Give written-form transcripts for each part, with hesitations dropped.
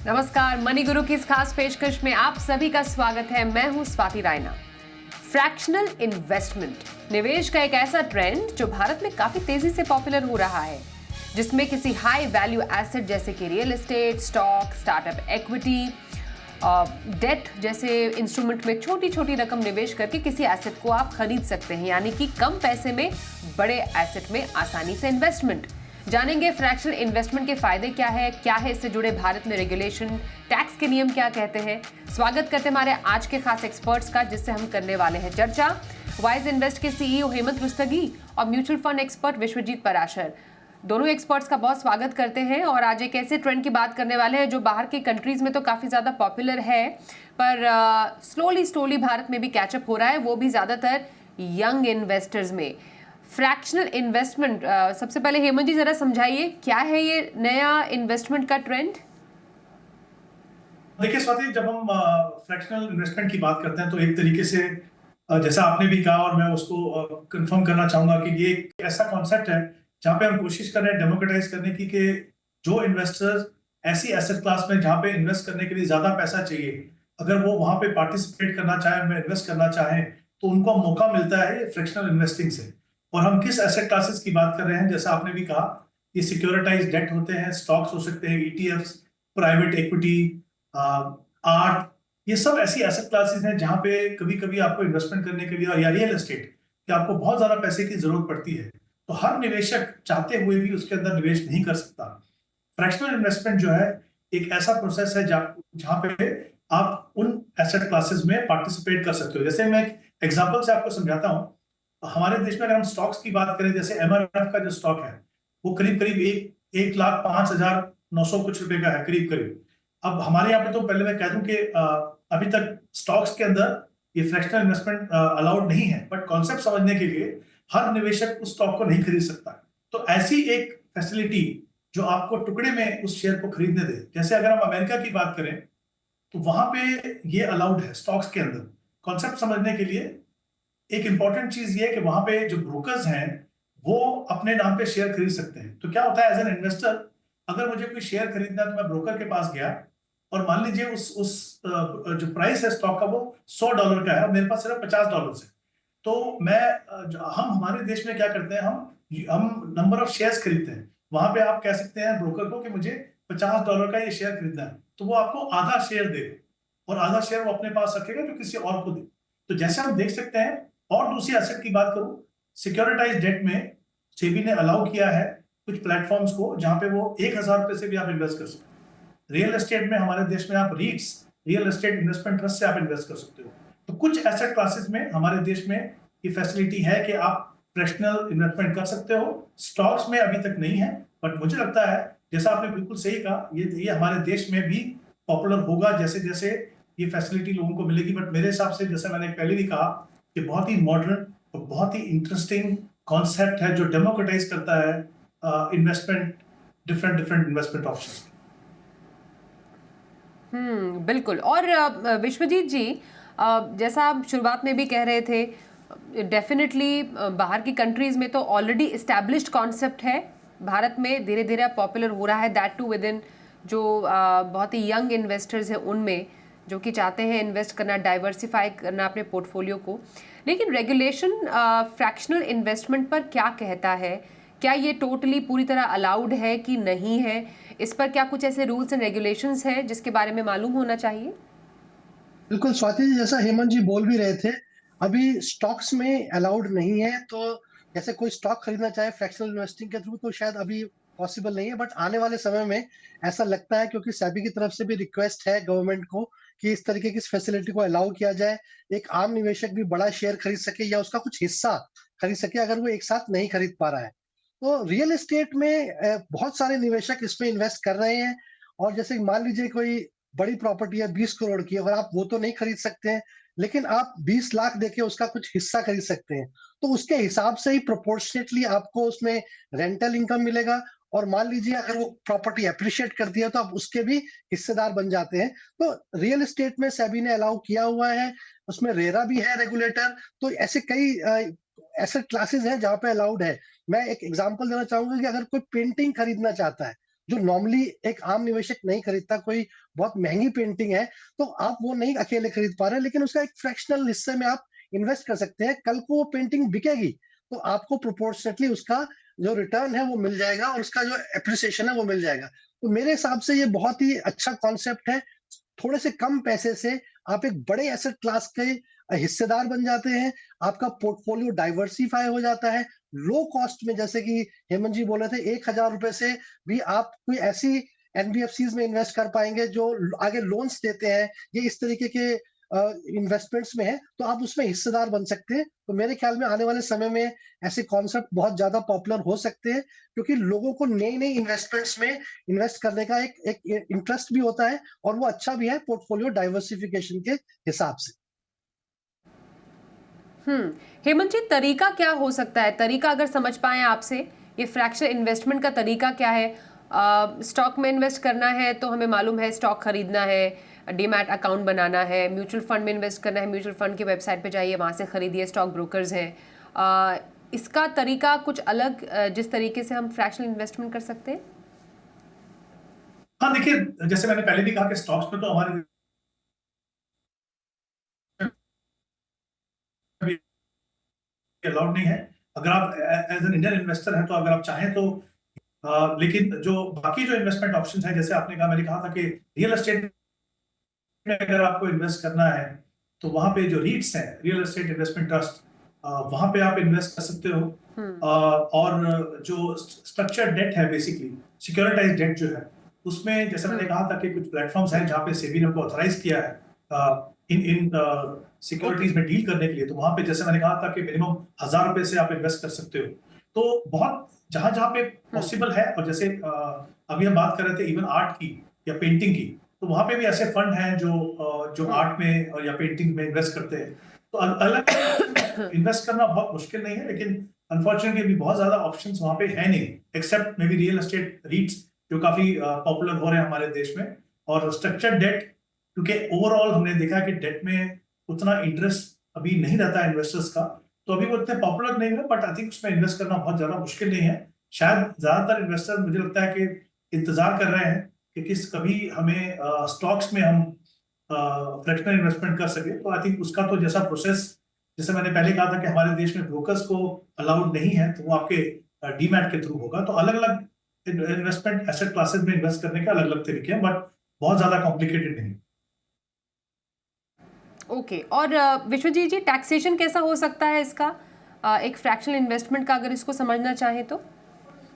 नमस्कार, मनी गुरु की इस खास पेशकश में आप सभी का स्वागत है। मैं हूं स्वाति रायना। फ्रैक्शनल इन्वेस्टमेंट निवेश का एक ऐसा ट्रेंड जो भारत में काफी तेजी से पॉपुलर हो रहा है, जिसमें किसी हाई वैल्यू एसेट जैसे कि real estate, stock, startup equity, debt जैसे इंस्ट्रूमेंट में छोटी छोटी रकम निवेश करके किसी एसेट को आप खरीद सकते हैं, यानी कि कम पैसे में बड़े एसेट में आसानी से इन्वेस्टमेंट। जानेंगे फ्रैक्शनल इन्वेस्टमेंट के फायदे क्या है इससे जुड़े भारत में रेगुलेशन, टैक्स के नियम क्या कहते हैं। स्वागत करते हैं हमारे आज के खास एक्सपर्ट्स का, जिससे हम करने वाले हैं चर्चा। वाइज इन्वेस्ट के सीईओ हेमंत रुस्तगी और mutual fund expert Vishwajeet Parashar, दोनों एक्सपर्ट्स का बहुत स्वागत करते हैं। और आज एक ऐसे ट्रेंड की बात करने वाले हैं जो बाहर के कंट्रीज में तो काफ़ी ज़्यादा पॉपुलर है, पर स्लोली भारत में भी कैचअप हो रहा है, वो भी ज़्यादातर यंग इन्वेस्टर्स में। फ्रैक्शनल इन्वेस्टमेंट, सबसे पहले हेमंत जी जरा समझाइए क्या है ये नया इन्वेस्टमेंट का ट्रेंड। देखिए स्वाति, जब हम फ्रैक्शनल इन्वेस्टमेंट की बात करते हैं तो एक तरीके से जैसा आपने भी कहा और मैं उसको कंफर्म करना चाहूंगा कि ये एक ऐसा कॉन्सेप्ट है जहां पे हम कोशिश कर रहे हैं डेमोक्रेटाइज करने की कि जो इन्वेस्टर्स ऐसी एसेट क्लास में जहां पे इन्वेस्ट करने के लिए ज्यादा पैसा चाहिए, अगर वो वहां पे पार्टिसिपेट करना चाहें, उनमें इन्वेस्ट करना चाहें, तो उनको मौका मिलता है फ्रैक्शनल इन्वेस्टिंग से। और हम किस एसेट क्लासेस की बात कर रहे हैं, जैसा आपने भी कहा, ये सिक्योरिटाइज डेट होते हैं, स्टॉक्स हो सकते हैं, ईटीएफ्स, प्राइवेट इक्विटी, आर्ट, ये सब ऐसी एसेट क्लासेस हैं जहां पे कभी कभी आपको इन्वेस्टमेंट करने के लिए, या रियल एस्टेट कि आपको बहुत ज्यादा पैसे की जरूरत पड़ती है, तो हर निवेशक चाहते हुए भी उसके अंदर निवेश नहीं कर सकता। फ्रैक्शनल इन्वेस्टमेंट जो है एक ऐसा प्रोसेस है जहां पे आप उन एसेट क्लासेस में पार्टिसिपेट कर सकते हो। जैसे मैं एक एग्जांपल से आपको समझाता हूं। हमारे देश में अगर हम स्टॉक्स की बात करें, जैसे एमआरएफ का जो स्टॉक है वो करीब करीब 1,05,900 कुछ रुपए का है, करीब करीब। अब हमारे यहाँ पे तो पहले मैं कह दूं कि अभी तक स्टॉक्स के अंदर ये फ्रैक्शनल इन्वेस्टमेंट अलाउड नहीं है, बट कॉन्सेप्ट समझने के लिए हर निवेशक उस स्टॉक को नहीं खरीद सकता। तो ऐसी एक फैसिलिटी जो आपको टुकड़े में उस शेयर को खरीदने दे, जैसे अगर हम अमेरिका की बात करें तो वहां पे ये अलाउड है स्टॉक्स के अंदर। कॉन्सेप्ट समझने के लिए एक इंपॉर्टेंट चीज ये है कि वहां पे जो ब्रोकर्स हैं वो अपने नाम पे शेयर खरीद सकते हैं। तो क्या होता है, एज एन इन्वेस्टर अगर मुझे कोई शेयर खरीदना है तो मैं ब्रोकर के पास गया और मान लीजिए उस जो प्राइस है स्टॉक का वो $100 का है और मेरे पास सिर्फ $50 है। तो मैं हम हमारे देश में क्या करते हैं, हम नंबर ऑफ शेयर्स खरीदते हैं। वहां पे आप कह सकते हैं ब्रोकर को कि मुझे $50 का ये शेयर खरीदना है, तो वो आपको आधा शेयर देगा और आधा शेयर वो अपने पास रखेगा जो किसी और को दे। तो जैसे हम देख सकते हैं, और दूसरी एसेट की बात करूं, सिक्योरिटाइज डेट में सेबी ने अलाउ किया है कुछ प्लेटफॉर्म्स को जहां पे वो $1,000 से भी आप इन्वेस्ट कर सकते हैं। रियल एस्टेट में हमारे देश में आप रीट्स, रियल एस्टेट इन्वेस्टमेंट ट्रस्ट से आप इन्वेस्ट कर सकते हो। तो कुछ एसेट क्लासेस में हमारे देश में ये फैसिलिटी है कि आप फ्रैक्शनल इन्वेस्टमेंट कर सकते हो। स्टॉक्स में अभी तक नहीं है, बट मुझे लगता है जैसा आपने बिल्कुल सही कहा, ये हमारे देश में भी पॉपुलर होगा जैसे जैसे ये फैसिलिटी लोगों को मिलेगी। बट मेरे हिसाब से, जैसा मैंने पहले भी कहा, कि बहुत ही मॉडर्न और बहुत ही इंटरेस्टिंग कॉन्सेप्ट है जो डेमोक्रेटाइज करता है investment, different different investment options. बिल्कुल। और विश्वजीत जी, जैसा आप शुरुआत में भी कह रहे थे, डेफिनेटली बाहर की कंट्रीज में तो ऑलरेडी इस्टेब्लिश्ड कॉन्सेप्ट है, भारत में धीरे धीरे पॉपुलर हो रहा है, दैट टू विद इन जो बहुत ही यंग इन्वेस्टर्स हैं उनमें, जो कि चाहते हैं इन्वेस्ट करना, डाइवर्सिफाई करना अपने पोर्टफोलियो को। लेकिन रेगुलेशन फ्रैक्शनल इन्वेस्टमेंट पर क्या कहता है? क्या ये टोटली पूरी तरह अलाउड है कि नहीं है? इस पर क्या कुछ ऐसे रूल्स एंड रेगुलेशंस हैं जिसके बारे में मालूम होना चाहिए? बिल्कुल स्वाति जी, जैसा हेमंत जी बोल भी रहे थे, अभी स्टॉक्स में अलाउड नहीं है। तो जैसे कोई स्टॉक खरीदना चाहे फ्रैक्शनल इन्वेस्टिंग के थ्रू तो शायद अभी पॉसिबल नहीं है, बट आने वाले समय में ऐसा लगता है, क्योंकि सेबी की तरफ से भी रिक्वेस्ट है गवर्नमेंट को कि इस तरीके की फैसिलिटी को अलाउ किया जाए। एक आम निवेशक भी बड़ा शेयर खरीद सके या उसका कुछ हिस्सा खरीद सके अगर वो एक साथ नहीं खरीद पा रहा है। तो रियल एस्टेट में बहुत सारे निवेशक इसमें इन्वेस्ट कर रहे हैं। और जैसे मान लीजिए कोई बड़ी प्रॉपर्टी है 20 करोड़ की, अगर आप वो तो नहीं खरीद सकते हैं, लेकिन आप 20 लाख देके उसका कुछ हिस्सा खरीद सकते हैं। तो उसके हिसाब से ही प्रोपोर्शनेटली आपको उसमें रेंटल इनकम मिलेगा। और मान लीजिए अगर वो प्रॉपर्टी एप्रिशिएट करती है तो आप उसके भी हिस्सेदार बन जाते हैं। तो रियल एस्टेट में सेबी ने अलाउ किया हुआ है, उसमें रेरा भी है रेगुलेटर। तो ऐसे कई एसेट क्लासेस हैं जहां पे अलाउड है। मैं एक एग्जांपल देना चाहूंगा कि अगर कोई पेंटिंग खरीदना चाहता है जो नॉर्मली एक आम निवेशक नहीं खरीदता, कोई बहुत महंगी पेंटिंग है, तो आप वो नहीं अकेले खरीद पा रहे, लेकिन उसका एक फ्रैक्शनल हिस्से में आप इन्वेस्ट कर सकते हैं। कल को वो पेंटिंग बिकेगी, तो आपको प्रोपोर्शनेटली उसका जो रिटर्न है वो मिल जाएगा और उसका जो एप्रिसिएशन है वो मिल जाएगा। तो मेरे हिसाब से ये बहुत ही अच्छा कॉन्सेप्ट है। थोड़े से कम पैसे से आप एक बड़े एसेट क्लास के हिस्सेदार बन जाते हैं, आपका पोर्टफोलियो डाइवर्सिफाई हो जाता है। लो कॉस्ट में, जैसे कि हेमंत जी बोल रहे थे, ₹1000 से भी आप कोई ऐसी एनबीएफसीज में इन्वेस्ट कर पाएँगे जो आगे लोन्स देते हैं। ये इस तरीके के इन्वेस्टमेंट्स में है, तो आप उसमें हिस्सेदार बन सकते हैं। तो मेरे ख्याल में आने वाले समय में ऐसे कॉन्सेप्ट बहुत ज़्यादा पॉपुलर हो सकते हैं, क्योंकि लोगों को नई-नई इन्वेस्टमेंट्स में इन्वेस्ट करने का एक एक इंटरेस्ट भी होता है और वो अच्छा भी है पोर्टफोलियो डाइवर्सिफिकेशन के हिसाब से। हम्म। हेमंत जी, तरीका क्या हो सकता है? तरीका अगर समझ पाए आपसे, ये फ्रैक्शनल इन्वेस्टमेंट का तरीका क्या है? स्टॉक में इन्वेस्ट करना है तो हमें मालूम है स्टॉक खरीदना है, डीमैट अकाउंट बनाना है। म्यूचुअल फंड में इन्वेस्ट करना है, म्यूचुअल फंड की वेबसाइट पे जाइए, वहाँ से खरीदिए, स्टॉक ब्रोकर्स हैं। इसका तरीका कुछ अलग, जिस तरीके से हम फ्रैक्शनल इन्वेस्टमेंट कर सकते हैं? हाँ देखिए, जैसे मैंने पहले भी कहा कि स्टॉक्स में तो हमारे अलाउड नहीं है। अगर आप एज एन इंडियन इन्वेस्टर हैं तो अगर आप चाहें तो लेकिन जो बाकी जो इन्वेस्टमेंट ऑप्शंस हैं, जैसे आपने कहा, मैंने कहा था कि रियल एस्टेट में अगर आपको इन्वेस्ट करना है तो वहां पे जो रीट्स हैं, रियल एस्टेट इन्वेस्टमेंट ट्रस्ट, वहां पे आप इन्वेस्ट कर सकते हो। और जो स्ट्रक्चर्ड डेट है, बेसिकली सिक्योरिटाइज डेट जो है, उसमें जैसे मैंने कहा था कि कुछ प्लेटफॉर्म्स हैं जहाँ पे सेबी ने को ऑथराइज किया है इन इन सिक्योरिटीज में डील करने के लिए। तो वहां पे जैसे मैंने कहा था कि मिनिमम ₹1000 से आप इन्वेस्ट कर सकते हो। तो बहुत जहां जहां पे पॉसिबल है, और जैसे अभी हम बात कर रहे थे इवन आर्ट की या पेंटिंग की, तो वहां पे भी ऐसे फंड हैं जो आर्ट में और या पेंटिंग में इन्वेस्ट करते हैं। तो अलग इन्वेस्ट करना बहुत मुश्किल नहीं है, लेकिन अनफॉर्चुनेटली अभी बहुत ज्यादा ऑप्शंस वहां पे है नहीं, except may be real estate REITs जो काफी पॉपुलर हो रहे हैं हमारे देश में। और स्ट्रक्चर्ड डेट, क्योंकि ओवरऑल हमने देखा कि डेट में उतना इंटरेस्ट अभी नहीं रहता है इन्वेस्टर्स का, तो अभी वो इतने पॉपुलर नहीं है। बट आई थिंक उसमें इन्वेस्ट करना बहुत ज्यादा मुश्किल नहीं है। शायद ज्यादातर इन्वेस्टर, मुझे लगता है कि इंतजार कर रहे हैं कि किस कभी हमें स्टॉक्स में हम फ्रैक्शनल इन्वेस्टमेंट कर सके। तो आई थिंक उसका तो जैसा प्रोसेस, जैसे मैंने पहले कहा था कि हमारे देश में ब्रोकर्स को अलाउड नहीं है, तो वो आपके डीमैट के थ्रू होगा। तो अलग अलग इन्वेस्टमेंट एसेट क्लासेस में इन्वेस्ट करने के अलग अलग तरीके हैं, बट बहुत ज्यादा कॉम्प्लिकेटेड नहीं। ओके। और विश्वजीत जी, टैक्सेशन कैसा हो सकता है इसका, एक फ्रैक्शनल इन्वेस्टमेंट का, अगर इसको समझना चाहें तो?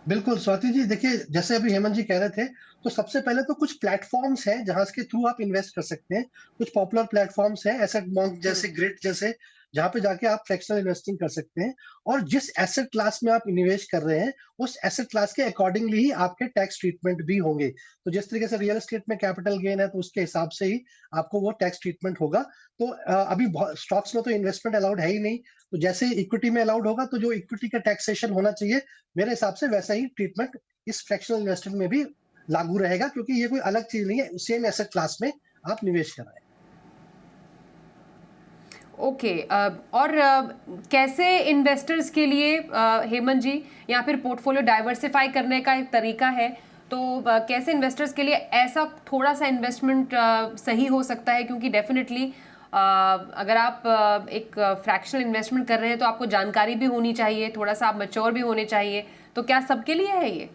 बिल्कुल, स्वाति जी, देखिए जैसे अभी हेमंत जी कह रहे थे, तो सबसे पहले तो कुछ प्लेटफ़ॉर्म्स हैं जहाँ के थ्रू आप इन्वेस्ट कर सकते हैं। कुछ पॉपुलर प्लेटफ़ॉर्म्स हैं, एसेट मॉन्क जैसे, ग्रिड जैसे, जहाँ पे जाके आप फ्रैक्शनल इन्वेस्टिंग कर सकते हैं और जिस एसेट क्लास में आप इन्वेस्ट कर रहे हैं, उस एसेट क्लास के अकॉर्डिंगली ही आपके टैक्स ट्रीटमेंट भी होंगे। तो जिस तरीके से रियल एस्टेट में कैपिटल गेन है, तो उसके हिसाब से ही आपको वो टैक्स ट्रीटमेंट होगा। तो अभी बहुत स्टॉक्स में तो इन्वेस्टमेंट अलाउड है ही नहीं, तो जैसे इक्विटी में अलाउड होगा, तो जो इक्विटी का टैक्सेशन होना चाहिए, मेरे हिसाब से वैसा ही ट्रीटमेंट इस फ्रैक्शनल इन्वेस्टमेंट में भी लागू रहेगा, क्योंकि ये कोई अलग चीज नहीं है, सेम एसेट क्लास में आप निवेश कर रहे हैं। ओके। और कैसे इन्वेस्टर्स के लिए, हेमंत जी, या फिर पोर्टफोलियो डाइवर्सिफाई करने का एक तरीका है, तो कैसे इन्वेस्टर्स के लिए ऐसा थोड़ा सा इन्वेस्टमेंट सही हो सकता है? क्योंकि डेफिनेटली अगर आप एक फ्रैक्शनल इन्वेस्टमेंट कर रहे हैं तो आपको जानकारी भी होनी चाहिए, थोड़ा सा आप मैच्योर भी होने चाहिए। तो क्या सबके लिए है ये?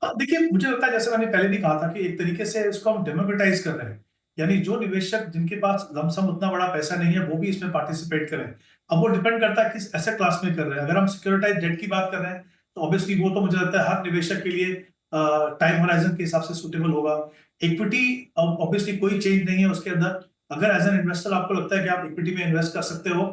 देखिए, मुझे लगता है जैसे मैंने पहले भी कहा था कि एक तरीके से इसको हम डेमोक्रेटाइज कर रहे हैं, यानी जो निवेशक जिनके पास लमसम उतना बड़ा पैसा नहीं है वो भी इसमें पार्टिसिपेट करें। अब वो डिपेंड करता है किस एसेट क्लास में कर रहे हैं। अगर हम सिक्योरिटाइज डेट की बात कर रहे हैं तो ऑब्वियसली वो तो मुझे लगता है हर निवेशक के लिए टाइम होराइजन के हिसाब से सुटेबल होगा। इक्विटी ऑब्वियसली कोई चेंज नहीं है उसके अंदर। अगर एज एन इन्वेस्टर आपको लगता है कि आप इक्विटी में इन्वेस्ट कर सकते हो,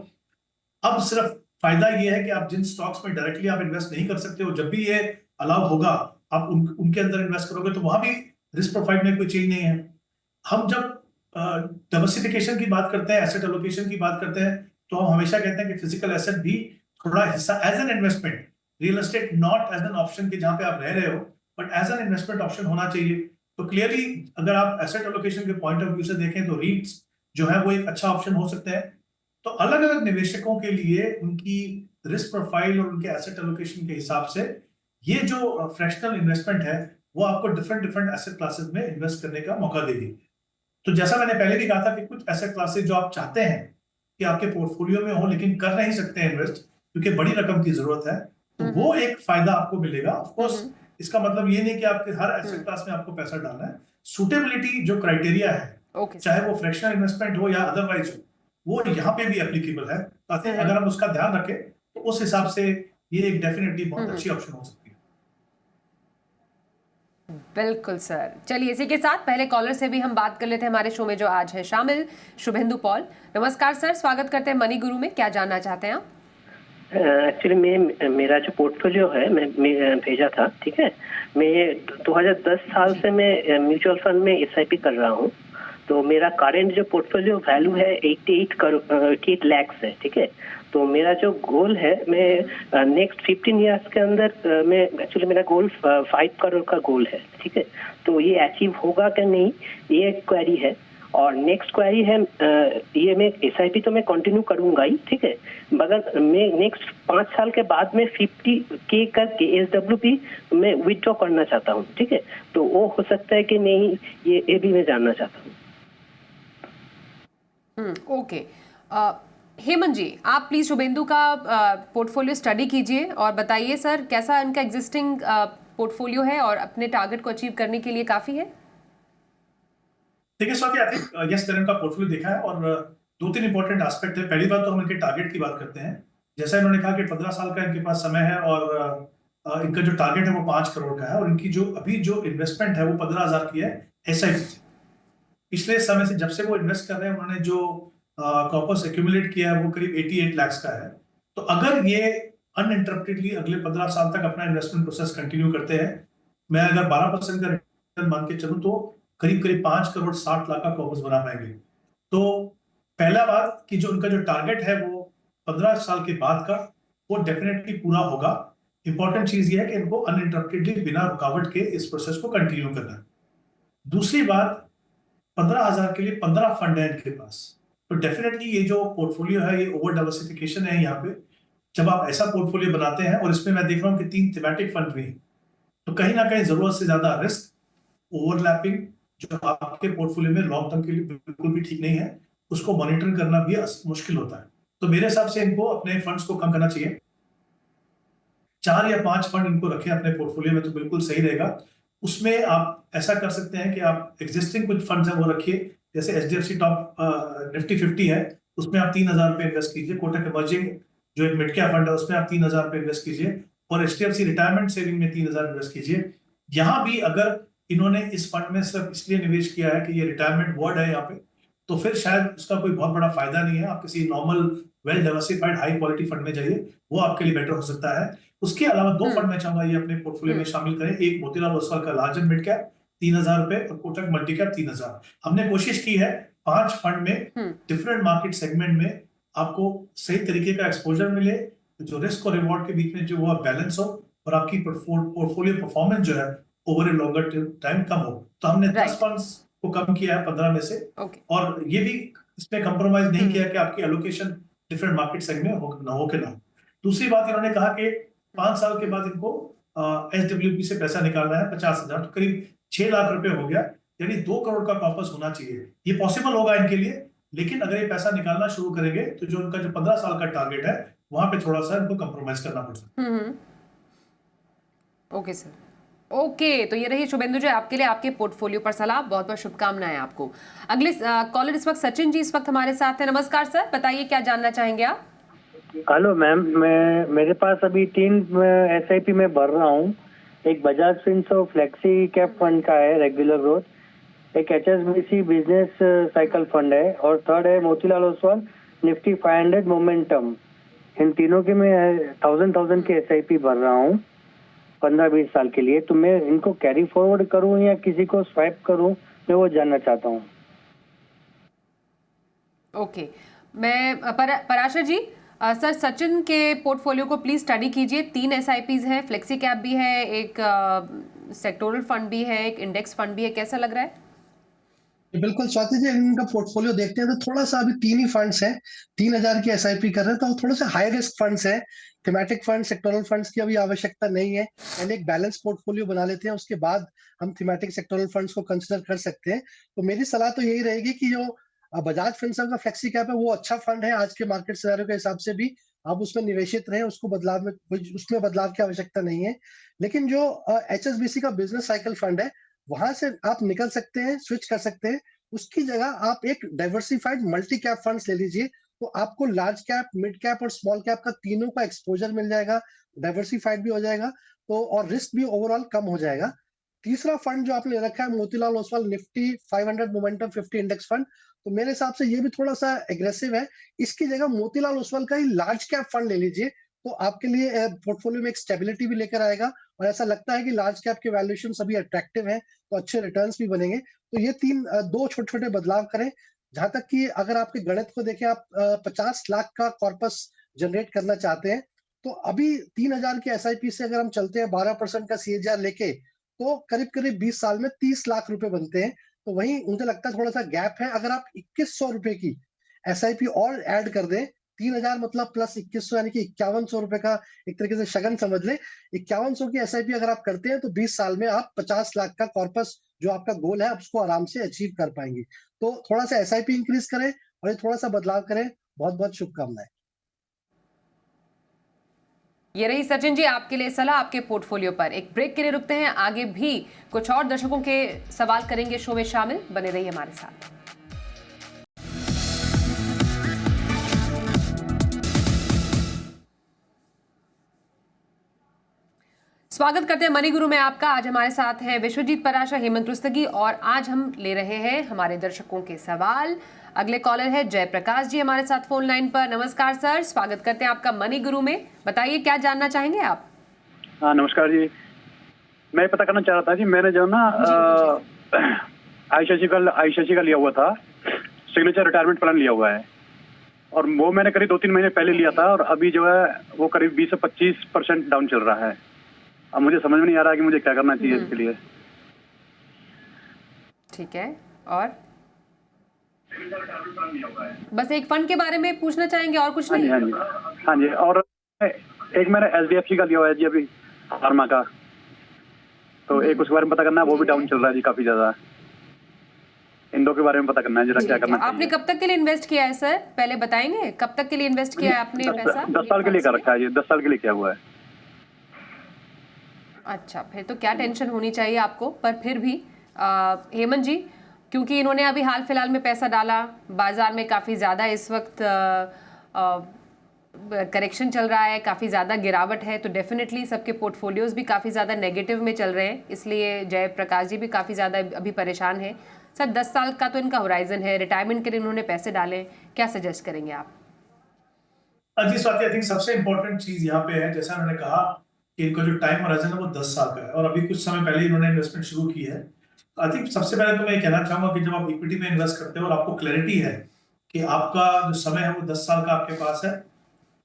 अब सिर्फ फायदा ये है कि आप जिन स्टॉक्स में डायरेक्टली आप इन्वेस्ट नहीं कर सकते हो, जब भी ये अलाउ होगा आप उनके अंदर इन्वेस्ट करोगे, तो वहां भी रिस्क प्रोफाइल में कोई चेंज नहीं है। हम जब डाइवर्सिफिकेशन की बात करते हैं, एसेट एलोकेशन की बात करते हैं, तो हम हमेशा कहते हैं कि फिजिकल एसेट भी थोड़ा हिस्सा as an investment, real estate not as an option की जहां पे आप रह रहे हो, but as an investment option होना चाहिए। तो क्लियरली अगर आप एसेट एलोकेशन के पॉइंट ऑफ व्यू से देखें तो रीट्स जो है वो एक अच्छा ऑप्शन हो सकते हैं। तो अलग अलग निवेशकों के लिए उनकी रिस्क प्रोफाइल और उनके एसेट एलोकेशन के हिसाब से ये जो फ्रैक्शनल इन्वेस्टमेंट है वो आपको डिफरेंट डिफरेंट एसेट क्लासेस में इन्वेस्ट करने का मौका देगी। तो जैसा मैंने पहले भी कहा था कि कुछ एसेट क्लासेस जो आप चाहते हैं कि आपके पोर्टफोलियो में हो लेकिन कर नहीं सकते हैं इन्वेस्ट क्योंकि बड़ी रकम की जरूरत है, तो वो एक फायदा आपको मिलेगा। ऑफ कोर्स इसका मतलब ये नहीं कि आपके हर एसेट क्लास में आपको पैसा डालना है। सुटेबिलिटी जो क्राइटेरिया है, चाहे वो फ्रैक्शनल इन्वेस्टमेंट हो या अदरवाइज हो, वो यहाँ पे भी एप्लीकेबल है। ताकि अगर हम उसका ध्यान रखें तो उस हिसाब से ये एक डेफिनेटली बहुत अच्छी ऑप्शन हो सकती है। बिल्कुल सर। चलिए इसी के साथ पहले कॉलर से भी हम बात कर लेते हैं हमारे शो में जो आज है शामिल, शुभेंदु पॉल। नमस्कार सर, स्वागत करते हैं मनी गुरु में। क्या जानना चाहते हैं आप? एक्चुअली मेरा जो पोर्टफोलियो है मैं भेजा था, ठीक है। मैं 2010 साल से मैं म्यूचुअल फंड में एसआईपी कर रहा हूँ। तो मेरा करंट जो पोर्टफोलियो वैल्यू है 88 लाख है, ठीक है। तो मेरा जो गोल है, मैं नेक्स्ट 15 इयर्स के अंदर मैं एक्चुअली मेरा गोल 5 करोड़ का गोल है, ठीक है। तो ये अचीव होगा कि नहीं, ये एक क्वेरी है। और नेक्स्ट क्वेरी है, ये मैं एसआईपी तो मैं कंटिन्यू करूंगा ही, ठीक है, मगर मैं नेक्स्ट 5 साल के बाद में 50K करके एसडब्ल्यूपी मैं विथड्रॉ करना चाहता हूँ, ठीक है। तो वो हो सकता है कि नहीं, ये भी मैं जानना चाहता हूँ। ओके। हेमंत जी, आप प्लीज शुभेंदु का पोर्टफोलियो स्टडी कीजिए और बताइए सर कैसा इनका एग्जिस्टिंग पोर्टफोलियो है और अपने टारगेट को अचीव करने के लिए काफी है। देखिए स्वाति, आई थिंक यस मैंने उनका पोर्टफोलियो देखा है और 2-3 इंपॉर्टेंट एस्पेक्ट है। पहली बात तो हम इनके टारगेट की बात करते हैं। जैसा इन्होंने कहा कि 15 साल का इनके पास समय है और इनका जो टारगेट है वो 5 करोड़ का है और इनकी जो अभी जो इन्वेस्टमेंट है वो 15,000 की है एसआईपी से। पिछले समय से जब से वो इन्वेस्ट कर रहे हैं, उन्होंने जो कॉर्पस एक्यूमुलेट किया है वो करीब 88 लाख का है। तो अगर ये अनइंटरप्टेडली अगले 15 साल तक अपना इन्वेस्टमेंट प्रोसेस कंटिन्यू करते हैं, मैं अगर 12% का रिटर्न मान के चलूं तो करीब करीब 5 करोड़ 60 लाख का कॉर्पस बना पाएंगे। तो पहला बात कि जो उनका जो टारगेट है वो 15 साल के बाद का, वो डेफिनेटली पूरा होगा। इंपॉर्टेंट चीज ये है कि इनको अनइंटरप्टेडली बिना रुकावट के इस प्रोसेस को कंटिन्यू करना है। दूसरी बात, 15,000 के लिए 15 फंड है इनके पास। तो डेफिनेटली ये जो पोर्टफोलियो है ये ओवर डाइवर्सिफिकेशन है। यहाँ पे जब आप ऐसा पोर्टफोलियो बनाते हैं और इसमें मैं देख रहा हूँ कि 3 थीमेटिक फंड भी हैं, तो कहीं ना कहीं जरूरत से ज्यादा रिस्क ओवरलैपिंग जो आपके पोर्टफोलियो में लॉन्ग टर्म के लिए बिल्कुल भी ठीक नहीं है, उसको मॉनिटर करना भी मुश्किल होता है। तो मेरे हिसाब से इनको अपने फंड्स को कम करना चाहिए। 4 या 5 फंड इनको रखें अपने पोर्टफोलियो में तो बिल्कुल सही रहेगा। उसमें आप ऐसा कर सकते हैं कि आप एग्जिस्टिंग कुछ फंड्स हैं वो रखिए, जैसे एचडीएफसी टॉप निफ्टी 50 है, उसमें आप 3,000 रुपए इन्वेस्ट कीजिए। कोटक इमर्जिंग जो एक मिड कैप फंड है उसमें आप 3,000 रुपए इन्वेस्ट कीजिए और एचडीएफसी रिटायरमेंट सेविंग में 3,000 इन्वेस्ट कीजिए। यहाँ भी अगर इन्होंने इस फंड में सिर्फ इसलिए निवेश किया है कि ये रिटायरमेंट वर्ड है यहाँ पे, तो फिर शायद उसका कोई बहुत बड़ा फायदा नहीं है। आप किसी normal well diversified high quality fund में जाइए, वो आपके लिए बेटर हो सकता है। उसके अलावा 2 फंड मैं चाहूंगा ये अपने पोर्टफोलियो में शामिल करें। एक मोतीलाल ओसवाल का लार्ज एंड मिड कैप 3,000 रुपए और कोटक मल्टी कैप 3,000। हमने कोशिश की है 5 फंड में डिफरेंट मार्केट सेगमेंट में आपको सही तरीके का एक्सपोजर मिले, जो रिस्क और रिवॉर्ड के बीच में जो वो बैलेंस हो और आपकी पोर्टफोलियो परफॉर्मेंस जो है ओवर ए लॉन्गर टाइम कम हो। तो हमने 10 फंड्स को कम किया है 15 में से। और ये भी इसमें कंप्रोमाइज नहीं किया कि आपकी एलोकेशन डिफरेंट मार्केट सेगमेंट हो के ना। दूसरी बात, इन्होंने कहा कि 5 साल के बाद इनको एसडब्ल्यूपी से पैसा निकालना है 50,000, तो करीब 6 लाख रुपए हो गया, यानी 2 करोड़ का कॉर्पस होना चाहिए। ये पॉसिबल होगा इनके लिए, लेकिन अगर ये पैसा निकालना शुरू करेंगे तो जो उनका जो 15 साल का टारगेट है वहां पे थोड़ा सा इनको कंप्रोमाइज करना पड़ सकता है। Okay sir, okay. तो ये रही शुभेंदु जी आपके लिए आपके पोर्टफोलियो पर सलाह। बहुत बहुत शुभकामनाएं आपको। अगले कॉलर इस वक्त सचिन जी इस वक्त हमारे साथ हैं। नमस्कार सर, बताइए क्या जानना चाहेंगे आप? हेलो मैम, मेरे पास अभी 3 एसआईपी में भर रहा हूँ। एक Bajaj Finserv flexi cap fund का है रेगुलर ग्रोथ, एक एचएसबीसी बिजनेस साइकिल फंड है और थर्ड है मोतीलाल ओसवाल निफ्टी 500 मोमेंटम। इन तीनों के मैं 1000 के एसआईपी भर रहा हूँ 15-20 साल के लिए। तो मैं इनको कैरी फॉरवर्ड करूँ या किसी को स्वाइप करूँ, मैं वो जानना चाहता हूँ। ओके, मैं पराशर जी, सर सचिन के पोर्टफोलियो को प्लीज स्टडी कीजिए। 3 एसआईपीज हैं, फ्लेक्सी कैप भी है, एक सेक्टोरल फंड भी है, एक इंडेक्स फंड भी है। कैसा लग रहा है? बिल्कुल स्वाति जी, अगर इनका पोर्टफोलियो देखते हैं तो थोड़ा सा अभी 3 ही फंड्स हैं, 3000 की एसआईपी कर रहे हैं, तो थोड़े से हाई रिस्क फंड्स हैं। थीमेटिक फंड, सेक्टोरल फंड्स की अभी आवश्यकता नहीं है। पहले एक बैलेंस पोर्टफोलियो बना लेते हैं, उसके बाद हम थीमेटिक सेक्टोरल फंड्स को कंसिडर कर सकते हैं। तो मेरी सलाह तो यही रहेगी कि जो बजाज फिनसर्व का फ्लेक्सी कैप है, वो अच्छा फंड है आज के मार्केट सिनेरियो के हिसाब से भी। आप उसमें निवेशित रहें, उसको बदलाव में उसमें बदलाव की आवश्यकता नहीं है। लेकिन जो एचएसबीसी का बिजनेस साइकिल फंड है, वहां से आप निकल सकते हैं, स्विच कर सकते हैं। उसकी जगह आप एक डाइवर्सिफाइड मल्टी कैप फंड्स ले लीजिए, तो आपको लार्ज कैप, मिड कैप और स्मॉल कैप का तीनों का एक्सपोजर मिल जाएगा, डाइवर्सिफाइड भी हो जाएगा, तो और रिस्क भी ओवरऑल कम हो जाएगा। तीसरा फंड जो आपने रखा है, Motilal Oswal Nifty 500 momentum 50 index fund, तो मेरे हिसाब से ये भी थोड़ा सा एग्रेसिव है। इसकी जगह मोतीलाल ओसवाल का ही लार्ज कैप फंड ले लीजिए, तो आपके लिए पोर्टफोलियो में एक स्टेबिलिटी भी लेकर आएगा, और ऐसा लगता है कि लार्ज कैप के वैल्यूएशन अभी अट्रैक्टिव है, तो अच्छे रिटर्न्स भी बनेंगे। तो ये 2 छोटे-छोटे बदलाव करें। जहाँ तक कि अगर आपके गणित को देखें, आप 50 लाख का कॉर्पस जनरेट करना चाहते हैं, तो अभी 3000 की एसआईपी से अगर हम चलते हैं 12% का सीएजीआर लेके, तो करीब-करीब 20 साल में 30 लाख रुपए बनते हैं। तो वहीं मुझे लगता है थोड़ा-सा गैप है। अगर आप 2100 रुपए की एसआईपी और ऐड कर दें, 3000 मतलब प्लस 2100 यानी कि 5100 रुपए का एक तरीके से शगन समझ लें। 5100 की एसआईपी अगर आप करते हैं, तो 20 साल में आप 50 लाख का कॉर्पस जो आपका गोल है, आप उसको आराम से अचीव कर पाएंगे। तो थोड़ा सा एसआईपी इंक्रीज करें और ये थोड़ा सा बदलाव करें। बहुत बहुत शुभकामनाएं। ये रही सचिन जी आपके लिए सलाह आपके पोर्टफोलियो पर। एक ब्रेक के लिए रुकते हैं, आगे भी कुछ और दर्शकों के सवाल करेंगे शो में शामिल, बने रहिए हमारे साथ। स्वागत करते हैं मनी गुरु में आपका। आज हमारे साथ हैं विश्वजीत पराशर, हेमंत रुस्तगी, और आज हम ले रहे हैं हमारे दर्शकों के सवाल। अगले कॉलर है जयप्रकाश जी हमारे साथ फोन लाइन पर। नमस्कार सर, स्वागत करते हैं आपका मनी गुरु में। बताइए क्या जानना चाहेंगे आप? हाँ नमस्कार जी, मैं पता करना चाह रहा था कि मैंने जो ना आईसीआईसी का लिया हुआ था, सिग्नेचर रिटायरमेंट प्लान लिया हुआ है, और वो मैंने करीब 2-3 महीने पहले लिया था, और अभी जो है वो करीब 20 से 25% डाउन चल रहा है। अब मुझे समझ में नहीं आ रहा कि मुझे क्या करना चाहिए इसके लिए। ठीक है, और बस एक फंड के बारे में पूछना चाहेंगे और कुछ नहीं? हाँ जी, हाँ जी। और एक मैंने एचडीएफसी का लिया हुआ है जी अभी, फार्मा का, तो एक उसके बारे में पता करना है, वो भी डाउन चल रहा है जी काफी ज्यादा। इन दो के बारे में पता करना है जरा, क्या करना चाहिए। आपने कब तक के लिए इन्वेस्ट किया है सर, पहले बताएंगे कब तक के लिए इन्वेस्ट किया है आपने पैसा? 10 साल के लिए कर रखा है जी, 10 साल के लिए किया हुआ है। अच्छा, फिर तो क्या टेंशन होनी चाहिए आपको। पर फिर भी हेमंत जी, क्योंकि इन्होंने अभी हाल फिलहाल में पैसा डाला, बाजार में काफ़ी ज़्यादा इस वक्त करेक्शन चल रहा है, काफ़ी ज़्यादा गिरावट है, तो डेफिनेटली सबके पोर्टफोलियोज भी काफ़ी ज़्यादा नेगेटिव में चल रहे हैं, इसलिए जयप्रकाश जी भी काफ़ी ज़्यादा अभी परेशान है। सर 10 साल का तो इनका होराइजन है, रिटायरमेंट के लिए इन्होंने पैसे डाले, क्या सजेस्ट करेंगे आप? जी स्वाति, आई थिंक सबसे इंपॉर्टेंट चीज यहाँ पे है, जैसा उन्होंने कहा कि इनका जो टाइम होराइजन है वो 10 साल का है, और अभी कुछ समय पहले इन्होंने इन्वेस्टमेंट शुरू की है। आई थिंक सबसे पहले तो मैं कहना चाहूंगा कि जब आप इक्विटी में इन्वेस्ट करते हो और आपको क्लैरिटी है कि आपका जो समय है वो 10 साल का आपके पास है,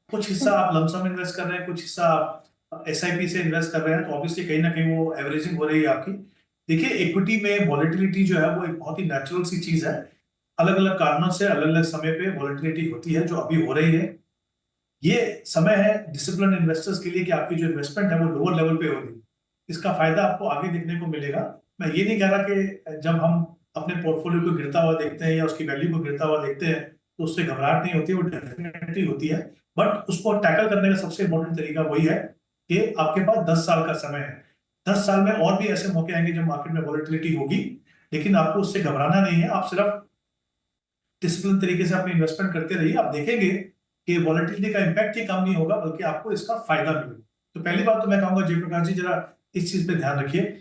कुछ हिस्सा आप लमसम इन्वेस्ट कर रहे हैं, कुछ हिस्सा आप एसआईपी से इन्वेस्ट कर रहे हैं, तो ऑब्वियसली कहीं ना कहीं वो एवरेजिंग हो रही है आपकी। देखिए, इक्विटी में वॉलेटिलिटी जो है वो एक बहुत ही नेचुरल सी चीज है। अलग अलग कारणों से अलग अलग समय पे वॉलेटिलिटी होती है, जो अभी हो रही है। ये समय है डिसिप्लिन इन्वेस्टर्स के लिए कि आपकी जो इन्वेस्टमेंट है वो लोअर लेवल पे हो रही है। इसका फायदा आपको आगे देखने को मिलेगा। मैं ये नहीं कह रहा कि जब हम अपने पोर्टफोलियो को गिरता हुआ देखते हैं या उसकी वैल्यू को गिरता हुआ देखते हैं तो उससे घबराहट नहीं होती, वो डेफिनेटली होती है, बट उसको टैकल करने का सबसे इंपॉर्टेंट तरीका वही है कि आपके पास 10 साल का समय है। 10 साल में और भी ऐसे मौके आएंगे जब मार्केट में वॉलेटिलिटी होगी, लेकिन आपको उससे घबराना नहीं है। आप सिर्फ डिसिप्लिन तरीके से अपनी इन्वेस्टमेंट करते रहिए, आप देखेंगे कि वॉलेटिलिटी का इंपैक्ट ही कम नहीं होगा, बल्कि आपको इसका फायदा मिलेगा। तो पहली बात तो मैं कहूंगा जयप्रकाश जी, जरा इस चीज पे ध्यान रखिए।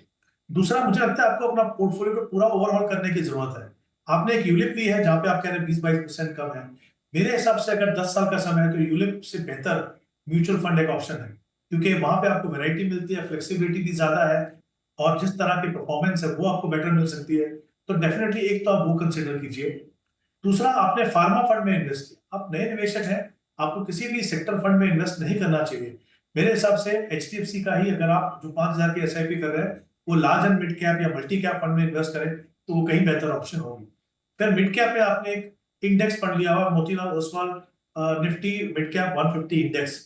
दूसरा, मुझे लगता है आपको अपना पोर्टफोलियो को पूरा ओवरऑल करने की जरूरत है। आपने एक यूलिप ली है जहां पे आप कह रहे हैं 20-22% कम है। मेरे हिसाब से अगर 10 साल का समय है तो यूलिप से बेहतर म्यूचुअल फंड एक ऑप्शन है, क्योंकि वहां पे आपको वैरायटी मिलती है, फ्लेक्सिबिलिटी भी ज्यादा है, और जिस तरह की परफॉर्मेंस है वो आपको बेटर मिल सकती है। तो डेफिनेटली एक तो आप वो कंसिडर कीजिए। दूसरा, आपने फार्मा फंड में इन्वेस्ट किया, आप नए निवेशक हैं, आपको किसी भी सेक्टर फंड में इन्वेस्ट नहीं करना चाहिए। मेरे हिसाब से एचडीएफसी का ही, अगर आप जो 5000 की एसआईपी कर रहे हैं वो लार्ज एंड मिड कैप या मल्टी कैप फंड में इन्वेस्ट करें, तो वो कहीं बेहतर ऑप्शन होगी। फिर मिड कैप में आपने एक इंडेक्स फंड लिया हुआ Motilal Oswal Nifty mid cap 150 index.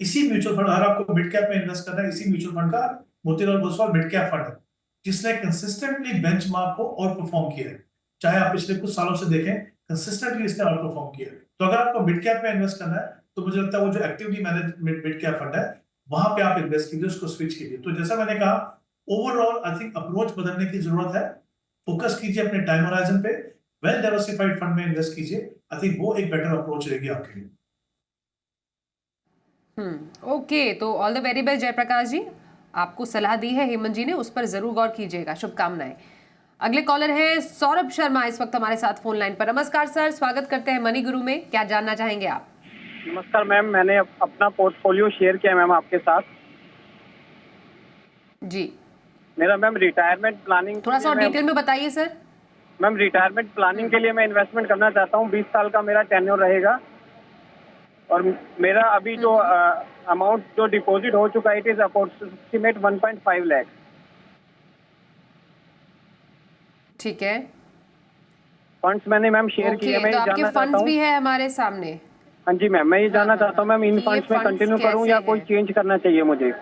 इसी म्यूचुअल फंड, अगर आपको मिड कैप में इन्वेस्ट करना है, इसी म्यूचुअल फंड का Motilal Oswal mid cap fund है, जिसने कंसिस्टेंटली बेंचमार्क को आउट परफॉर्म किया है। चाहे आप पिछले कुछ सालों से देखें, कंसिस्टेंटली इसने आउट परफॉर्म किया है। तो अगर आपको मिड कैप में इन्वेस्ट करना है तो मुझे लगता है वो जो actively manage mid cap fund है वहां पे आप इन्वेस्ट कीजिए, उसको स्विच कीजिए। तो जैसा मैंने कहा, ओवरऑल आई थिंक अप्रोच बदलने की जरूरत है। फोकस कीजिए अपने टाइम होराइजन पे, वेल डाइवर्सिफाइड फंड में इन्वेस्ट कीजिए। आई थिंक वो एक बेटर अप्रोच रहेगी आपके लिए। ओके, तो all the very best Jayaprakash ji. आपको सलाह दी है हेमंत जी ने, उस पर जरूर गौर कीजिएगा। शुभकामनाएं। अगले कॉलर हैं सौरभ शर्मा, इस वक्त हमारे साथ फोन लाइन पर। नमस्कार सर, स्वागत करते हैं मनी गुरु में। क्या जानना चाहेंगे आप? नमस्कार मैम, मैंने अपना पोर्टफोलियो शेयर किया मैम आपके साथ जी। मेरा मैम रिटायरमेंट प्लानिंग, थोड़ा सा डिटेल में बताइए सर। मैम रिटायरमेंट प्लानिंग के लिए मैं इन्वेस्टमेंट करना चाहता हूँ। 20 साल का मेरा टेन्योर रहेगा और मेरा अभी जो अमाउंट जो डिपॉजिट हो चुका है, इट इज अप्रोक्सीमेट 1.5 लाख। ठीक है, फंड्स मैंने मैम शेयर किए। मैं तो ये आपके जानना चाहता फंड्स हूँ। भी है हमारे सामने। हाँ जी मैम, मैं ये जानना चाहता हूँ मैम, इन कि ये फंड्स में funds कंटिन्यू करूँ कैसे या कोई हैं? चेंज करना चाहिए मुझे?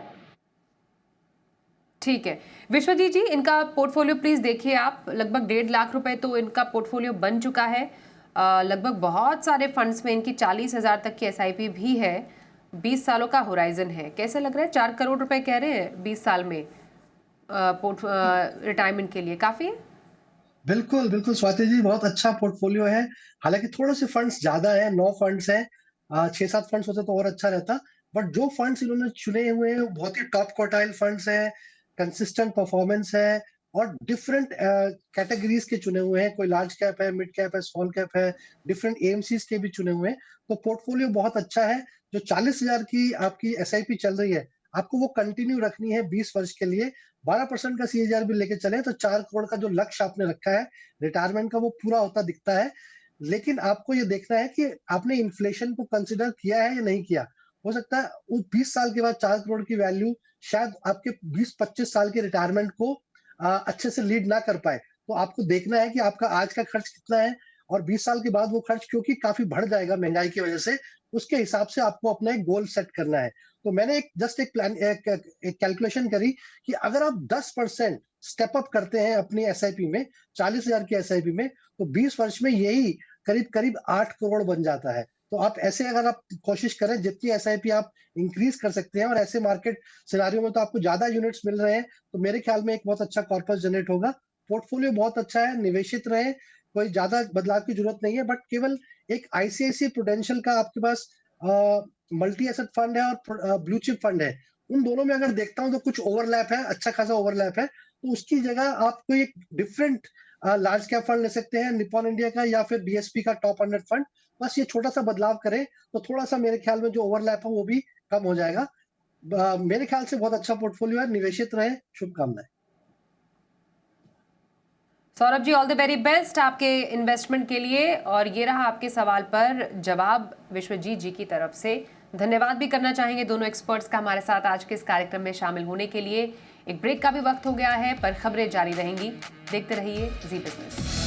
ठीक है विश्वजीत जी, इनका पोर्टफोलियो प्लीज देखिए आप। लगभग 1.5 लाख रुपए तो इनका पोर्टफोलियो बन चुका है। लगभग बहुत सारे फंड्स में इनकी 40,000 तक की SIP भी है। 20 सालों का होराइजन है। कैसे लग रहा है? 4 करोड़ रुपए कह रहे हैं 20 साल में रिटायरमेंट के लिए, काफी है? बिल्कुल, बिल्कुल स्वाति जी, बहुत अच्छा पोर्टफोलियो है। हालाँकि थोड़े से फंड्स ज़्यादा हैं, 9 फंड्स हैं। 6-7 फंड्स होते तो और अच्छा रहता। बट जो फंड्स इन्होंने चुने हुए हैं, वो बहुत ही टॉप क्वार्टाइल फंड्स हैं, कंसिस्टेंट परफॉर्मेंस है और डिफरेंट कैटेगरीज़ के चुने हुए हैं। कोई लार्ज कैप है, मिड कैप है, स्मॉल कैप है, डिफरेंट AMCs के भी चुने हुए हैं। तो पोर्टफोलियो बहुत अच्छा है। जो 40,000 की आपकी SIP चल रही है, आपको वो कंटिन्यू रखनी है 20 वर्ष के लिए। 12% का CAGR भी लेके चले तो 4 करोड़ का जो लक्ष्य आपने रखा है रिटायरमेंट का, वो पूरा होता दिखता है। लेकिन आपको ये देखना है कि आपने इन्फ्लेशन को कंसिडर किया है या नहीं किया। हो सकता है वो 20 साल के बाद 4 करोड़ की वैल्यू शायद आपके 20-25 साल के रिटायरमेंट को अच्छे से लीड ना कर पाए। तो आपको देखना है कि आपका आज का खर्च कितना है और 20 साल के बाद वो खर्च क्योंकि काफ़ी बढ़ जाएगा महँगाई की वजह से, उसके हिसाब से आपको अपना एक गोल सेट करना है। तो मैंने एक कैलकुलेशन करी कि अगर आप 10% स्टेप अप करते हैं अपनी SIP में, 40,000 की SIP में, तो 20 वर्ष में यही करीब-करीब 8 करोड़ बन जाता है। तो आप ऐसे अगर आप कोशिश करें, जितनी SIP आप इंक्रीज़ कर सकते हैं और ऐसे मार्केट सिनेरियो में तो आपको ज़्यादा यूनिट्स मिल रहे हैं, तो मेरे ख्याल में एक बहुत अच्छा कॉर्पस जनरेट होगा। पोर्टफोलियो बहुत अच्छा है, निवेशित रहें, कोई ज़्यादा बदलाव की ज़रूरत नहीं है, बट केवल एक ICICI प्रूडेंशियल का आपके पास मल्टी एसेट फंड है और ब्लू चिप फंड है। उन दोनों में अगर देखता हूँ तो कुछ ओवरलैप है, अच्छा खासा ओवरलैप है। तो उसकी जगह आप कोई एक डिफरेंट लार्ज कैप फंड ले सकते हैं, निप्पॉन इंडिया का या फिर BSP का टॉप 100 फंड। बस ये छोटा-सा बदलाव करें, तो थोड़ा-सा मेरे ख्याल में जो ओवरलैप है वो भी कम हो जाएगा। मेरे ख्याल से बहुत अच्छा पोर्टफोलियो है, निवेशित रहें। शुभकामनाएँ। Saurabh ji, all the very best आपके इन्वेस्टमेंट के लिए। और ये रहा आपके सवाल पर जवाब विश्वजीत जी की तरफ से। धन्यवाद भी करना चाहेंगे दोनों एक्सपर्ट्स का हमारे साथ आज के इस कार्यक्रम में शामिल होने के लिए। एक ब्रेक का भी वक्त हो गया है, पर खबरें जारी रहेंगी। देखते रहिए जी बिजनेस।